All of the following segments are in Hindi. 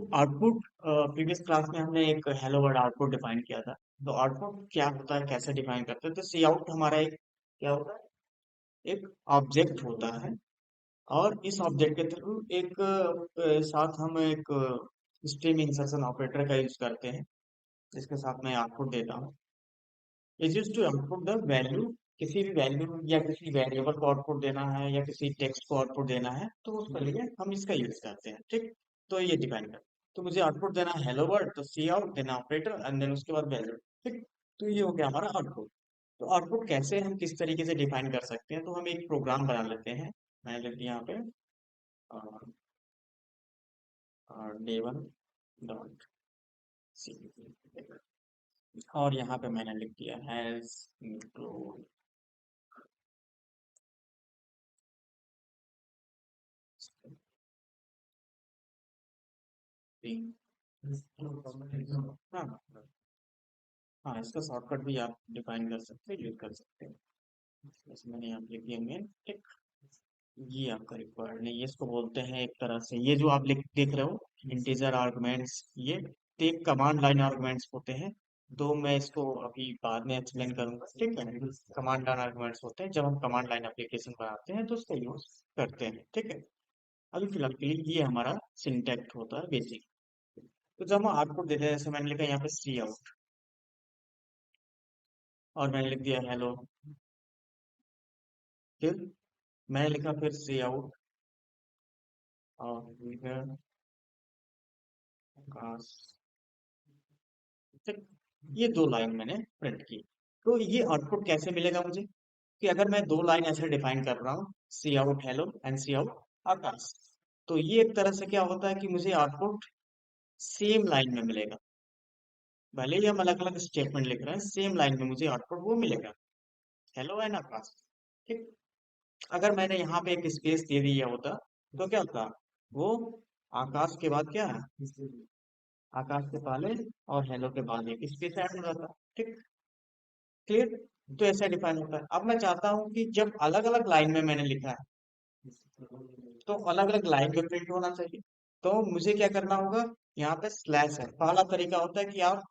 आउटपुट प्रीवियस क्लास में हमने एक हेलो वर्ड आउटपुट डिफाइन किया था। तो आउटपुट क्या होता है, कैसे डिफाइन करते हैं? तो सी आउट हमारा एक क्या होता है, एक ऑब्जेक्ट होता है। और इस ऑब्जेक्ट के थ्रू एक साथ हम एक स्ट्रीम इंसर्शन ऑपरेटर का यूज करते हैं, जिसके साथ मैं आउटपुट देता हूँ। Is use to output the value, किसी भी वैल्यू या किसी वेरिएबल को आउटपुट देना है या किसी टेक्स्ट को आउटपुट देना है, तो उसके लिए हम इसका यूज करते हैं। ठीक, तो ये डिपेंड कर, तो मुझे आउटपुट देना है हेलो वर्ड, तो सी आउट देना ऑपरेटर एंड देन उसके बाद वैल्यू। ठीक, तो ये हो गया हमारा आउटपुट। तो आउटपुट कैसे हम किस तरीके से डिफाइन कर सकते हैं, तो हम एक प्रोग्राम बना लेते हैं। मैंने लिख दिया यहाँ पे D1 डॉट सी, और यहाँ पे मैंने लिख दिया हैज इंक्लूड हाँ। हाँ, इसका शॉर्टकट भी आप डिफाइन कर सकते हैं, यूज कर सकते हैं। जैसे मैंने यहाँ पे लिख दिया मेन। ठीक, ये आपका रिक्वायर्ड नहीं, ये इसको बोलते हैं एक तरह से, ये जो आप लिख देख रहे हो इंटीजर आर्गुमेंट्स, ये तो एक कमांड लाइन आर्गुमेंट्स होते हैं। तो मैं इसको अभी बाद में एक्सप्लेन करूंगा। ठीक है, कमांड लाइन आर्गुमेंट्स होते हैं, जब हम कमांड लाइन एप्लीकेशन बनाते हैं तो उसका यूज करते हैं। ठीक है, अभी फिलहाल के लिए ये हमारा सिंटैक्स होता है बेसिक। तो जब हम आउटपुट देते हैं, जैसे मैंने लिखा यहाँ पे सी आउट, और मैंने लिख दिया हेलो, फिर मैंने लिखा फिर सी आउट, और फिर आकाश। ठीक, ये दो लाइन मैंने प्रिंट की। तो ये आउटपुट कैसे मिलेगा मुझे, कि अगर मैं दो लाइन ऐसे डिफाइन कर रहा हूँ, cout hello and cout Akash, तो ये एक तरह से क्या होता है कि मुझे आउटपुट सेम लाइन में मिलेगा। भले ही हम अलग अलग स्टेटमेंट लिख रहे हैं, सेम लाइन में मुझे आउटपुट वो मिलेगा, हेलो एंड आकाश। ठीक, अगर मैंने यहाँ पे एक स्पेस दे दिया होता, तो क्या होता, वो आकाश के बाद क्या है, आकाश के पहले और हेलो के बाद एक स्पेस ऐड हो जाता। ठीक, क्लियर? तो ऐसा डिफाइन होता है। अब मैं चाहता हूँ कि जब अलग अलग लाइन में मैंने लिखा है, तो अलग अलग लाइन में प्रिंट होना चाहिए। तो मुझे क्या करना होगा, यहाँ पे स्लैश है, पहला तरीका होता है कि आप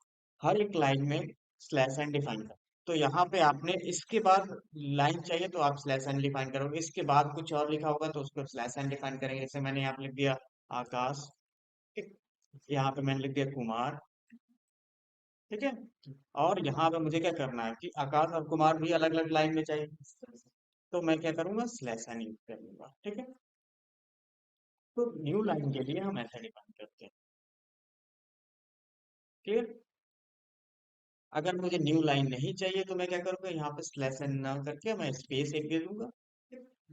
हर एक लाइन में स्लैश एन डिफाइन करें। तो यहाँ पे आपने इसके बाद लाइन चाहिए तो आप स्लैश एन डिफाइन करोगे, इसके बाद कुछ और लिखा होगा तो उसको स्लैश एन डिफाइन करेंगे। जैसे मैंने यहाँ पे लिख दिया आकाश, ठीक, यहाँ पे मैंने लिख दिया कुमार। ठीक है, और यहाँ पे मुझे क्या करना है कि आकाश और कुमार भी अलग अलग लाइन में चाहिए, तो मैं क्या करूंगा, स्लैश एन यूज करूंगा। ठीक है, तो न्यू लाइन के लिए हम ऐसा डिफाइन करते हैं। क्लियर? अगर मुझे न्यू लाइन नहीं चाहिए तो मैं क्या करूंगा, यहाँ पे स्लैश एन ना करके मैं स्पेस एक दे दूंगा,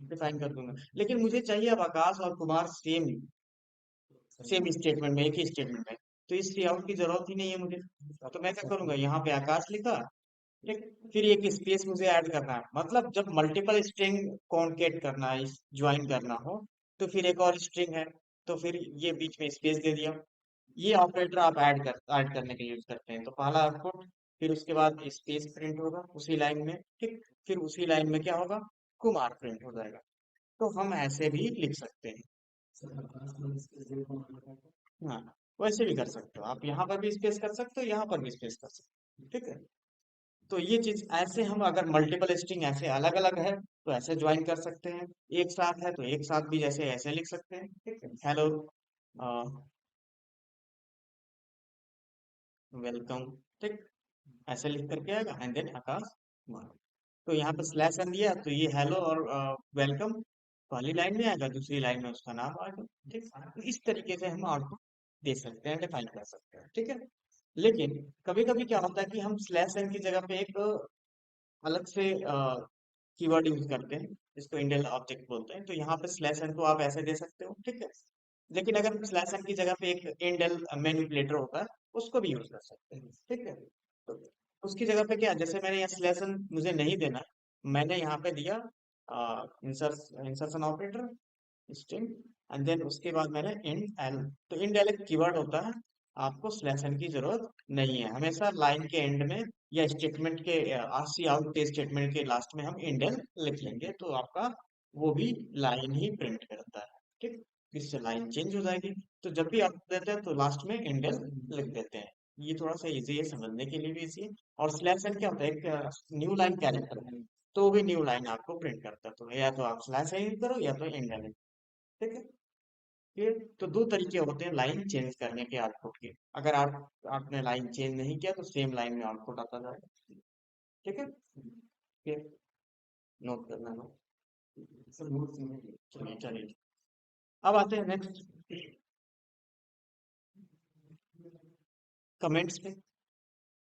डिफाइन कर दूंगा। लेकिन मुझे चाहिए अब आकाश और कुमार सेम सेम स्टेटमेंट में, एक ही स्टेटमेंट में, तो इस आउट की जरूरत ही नहीं है मुझे। तो मैं क्या करूंगा, यहाँ पे आकाश लिखा, ठीक, फिर एक स्पेस मुझे ऐड करना है। मतलब जब मल्टीपल स्ट्रिंग कॉन्केट करना है, ज्वाइन करना हो, तो फिर एक और स्ट्रिंग है, तो फिर ये बीच में स्पेस दे दिया। ये ऑपरेटर आप ऐड करने के यूज करते हैं। तो पहला आउटपुट, फिर उसके बाद स्पेस प्रिंट होगा उसी लाइन में। ठीक, फिर उसी लाइन में क्या होगा, कुमार प्रिंट हो जाएगा। तो हम ऐसे भी लिख सकते हैं। हाँ, वैसे भी कर सकते हो आप, यहाँ पर भी स्पेस कर सकते हो, यहाँ पर भी स्पेस कर सकते हो। ठीक है, तो ये चीज ऐसे हम अगर मल्टीपल स्ट्रिंग ऐसे अलग अलग है तो ऐसे ज्वाइन कर सकते हैं, एक साथ है तो एक साथ भी जैसे ऐसे लिख सकते हैं। ठीक है, हेलो, वेलकम। ठीक, ऐसे लिख करके आएगा एंड देन आकाश कुमार। तो यहाँ पे स्लैश एन दिया तो ये हेलो और वेलकम पहली लाइन में आएगा, दूसरी लाइन में उसका नाम आएगा। ठीक, तो इस तरीके से हम आउटपुट दे सकते हैं, डिफाइन कर सकते हैं। ठीक है, लेकिन कभी कभी क्या होता है कि हम स्लैश एन की जगह पे एक अलग से कीवर्ड यूज करते हैं, जिसको इंडियन ऑब्जेक्ट बोलते हैं। तो यहाँ पे स्लैश एन को आप ऐसे दे सकते हो। ठीक है, लेकिन अगर स्लैश एन की जगह पे एक इंडेल मैनिपुलेटर होता है, उसको भी यूज कर सकते हैं। ठीक है, तो उसकी जगह पे क्या, जैसे मैंने यहाँ स्लैश एन मुझे नहीं देना, मैंने यहाँ पे दिया insertion operator string, and then उसके बाद मैंने इंड एल। तो इंड एल एक कीवर्ड होता है, आपको स्लैश एन की जरूरत नहीं है। हमेशा लाइन के एंड में या स्टेटमेंट के आरसी आउट के स्टेटमेंट के लास्ट में हम इंड एल लिख लेंगे, तो आपका वो भी लाइन ही प्रिंट करता है। ठीक, इससे लाइन चेंज हो जाएगी। तो जब भी आप देते हैं तो लास्ट में इंडेल लिख देते हैं। ये थोड़ा सा इजी है, समझने के लिए भी इजी है। और स्लैश एन क्या होता है, एक न्यू लाइन कैरेक्टर है, तो वो भी न्यू लाइन आपको प्रिंट करता है। तो या तो आप स्लैश एन करो या तो इंडेल। ठीक है। ये तो दो तरीके होते हैं लाइन चेंज करने के आउटपुट के। अगर आपने लाइन चेंज नहीं किया तो सेम लाइन में आउटपुट आता जाएगा। ठीक है, ये नोट करना नो। चलिए चलिए, अब आते हैं नेक्स्ट कमेंट्स पे।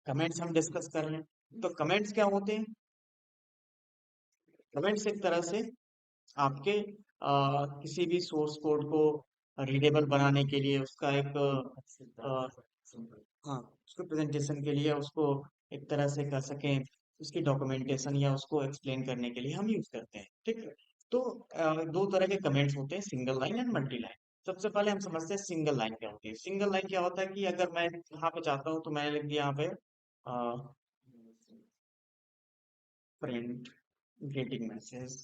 कमेंट्स हम डिस्कस कर रहे हैं, तो कमेंट्स क्या होते हैं? कमेंट्स एक तरह से आपके किसी भी सोर्स कोड को रीडेबल बनाने के लिए, उसका एक हाँ, उसको प्रेजेंटेशन के लिए, उसको एक तरह से कर सकें, उसकी डॉक्यूमेंटेशन या उसको एक्सप्लेन करने के लिए हम यूज करते हैं। ठीक है। तो दो तरह के कमेंट्स होते हैं, single line and multi line. सबसे पहले हम समझते हैं सिंगल लाइन क्या होती है। सिंगल लाइन क्या होता है कि अगर मैं यहाँ पे चाहता हूँ तो मैंने लिख दिया यहाँ पे प्रिंट गेटिंग मैसेज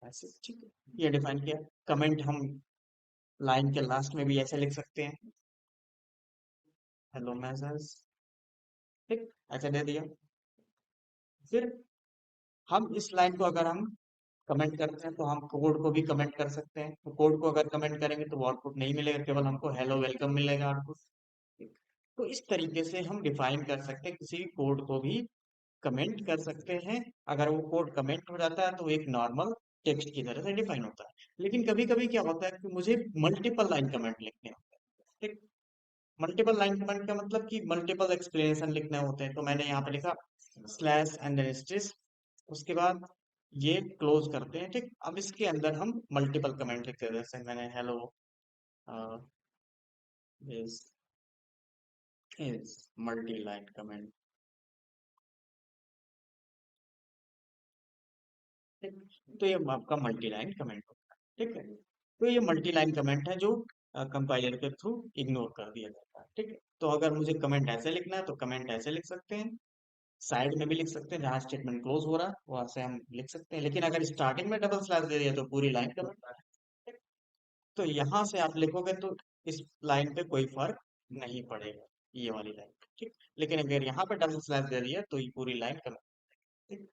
मैसेज। ठीक है, ये डिफाइन किया। कमेंट हम लाइन के लास्ट में भी ऐसे लिख सकते हैं, हेलो मैसेज। ठीक, ऐसे दे दिया। फिर हम इस लाइन को अगर हम कमेंट करते हैं तो हम कोड को भी कमेंट कर सकते हैं। तो कोड को अगर कमेंट करेंगे तो वो आउटपुट नहीं मिलेगा, केवल हमको हेलो वेलकम मिलेगा आउटपुट। तो इस तरीके से हम डिफाइन कर सकते हैं, किसी भी कोड को भी कमेंट कर सकते हैं। अगर वो कोड कमेंट हो जाता है तो वो एक नॉर्मल टेक्स्ट की तरह से डिफाइन होता है। लेकिन कभी कभी क्या होता है कि मुझे मल्टीपल लाइन कमेंट लिखने होते हैं। ठीक, मल्टीपल लाइन कमेंट का मतलब कि मल्टीपल एक्सप्लेनेशन लिखने होते हैं। तो मैंने यहाँ पे लिखा स्लैश एंड देन स्टिस, उसके बाद ये क्लोज करते हैं। ठीक, अब इसके अंदर हम मल्टीपल कमेंट लिखते हैं, जैसे मैंने hello this is multi line comment. ठीक, तो ये आपका मल्टी लाइन कमेंट होता है। ठीक है, तो ये मल्टी लाइन कमेंट है जो कंपाइलर के थ्रू इग्नोर कर दिया जाता है। ठीक है, तो अगर मुझे कमेंट ऐसे लिखना है तो कमेंट ऐसे लिख सकते हैं, साइड में भी लिख सकते हैं, जहां स्टेटमेंट क्लोज हो रहा है वहां से हम लिख सकते हैं। लेकिन अगर स्टार्टिंग में डबल स्लैश दे दिया तो पूरी लाइन कमेंट। तो यहाँ से आप लिखोगे तो इस लाइन पे कोई फर्क नहीं पड़ेगा, ये वाली लाइन। ठीक, लेकिन अगर यहाँ पे डबल स्लैश दे दिया तो ये पूरी लाइन कमेंट। ठीक,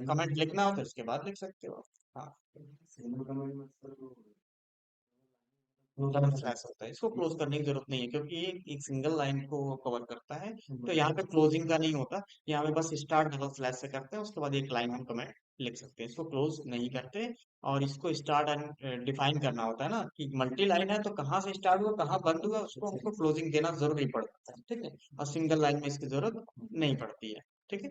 कमेंट लिखना हो तो इसके बाद लिख सकते हो। हाँ, डबल स्लैश होता है, इसको क्लोज करने की जरूरत नहीं है, क्योंकि ये एक सिंगल लाइन को कवर करता है। तो यहाँ पे क्लोजिंग का नहीं होता, यहाँ पे बस स्टार्ट डबल स्लैश से करते हैं, उसके बाद एक लाइन हम कमेंट लिख सकते हैं, इसको क्लोज नहीं करते। और इसको स्टार्ट एंड डिफाइन करना होता है ना, कि मल्टी लाइन है तो कहाँ से स्टार्ट हुआ कहाँ बंद हुआ, उसको हमको क्लोजिंग देना जरूरी पड़ता है। ठीक है, और सिंगल लाइन में इसकी जरूरत नहीं पड़ती है। ठीक है।